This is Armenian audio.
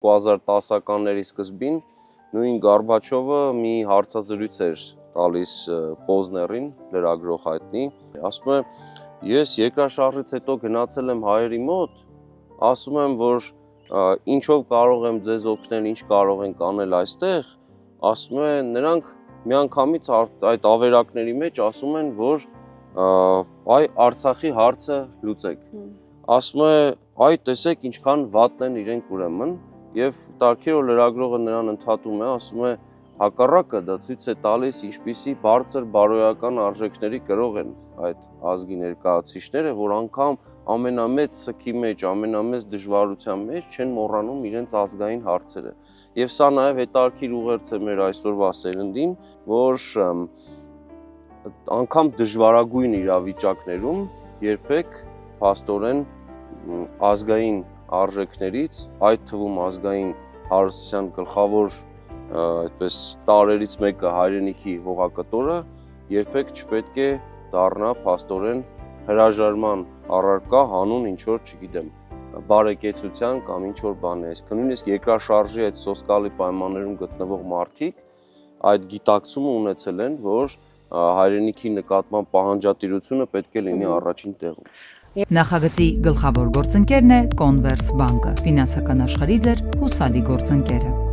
2010-ականների սկզբին նույն Գորբաչովը մի հարցազրույց էր տալիս Պոզներին, լրագրող հայտնի, ասում է, ես երկրաշարժից հետո գնացել եմ հայերի մոտ, ասում եմ, որ ինչով կարող եմ ձեզ օգնել, ինչ կարող ենք անել այստեղ, ասում է, նրանք միանգամից այդ ավերակների մեջ ասում են, որ այ Արցախի հարցը լուծեք, ասում է, այ տեսեք ինչքան վատն են իրենք ուրեմն, եւ տարքերով լրագրողը նրան ընդհատում է, ասում է, հակառակը դա ցույց է տալիս ինչպիսի բարձր բարոյական արժեքների կրող են այդ ազգի ներկայացուցիչները, որ անգամ ամենամեծ սքի մեջ, ամենամեծ դժվարության մեջ չեն մոռանում իրենց ազգային հարցերը։ Եվ սա նաև հետաքրքիր ուղերձ է մեր այսօրվա սերնդին, որ անգամ դժվարագույն իրավիճակներում երբեք փաստորեն ազգային արժեքներից, այդ թվում ազգային հարստության գլխավոր այդպես տարերից մեկը հայրենիքի հողակտորը երբեք չպետք է դառնա փաստորեն հրաժարման առարկա հանուն ինչ որ, չգիտեմ, բարեկեցության կամ ինչ որ բան է, այսինքն նույնիսկ երկրաշարժի այդ սոսկալի պայմաններում գտնվող մարդիկ այդ գիտակցումը ունեցել են, որ հայրենիքի նկատմամբ պահանջատիրությունը պետք է լինի առաջին տեղում։ Նախագծի գլխավոր գործընկերն է Կոնվերս բանկը, ֆինանսական աշխարհի ձեր հուսալի գործընկերը։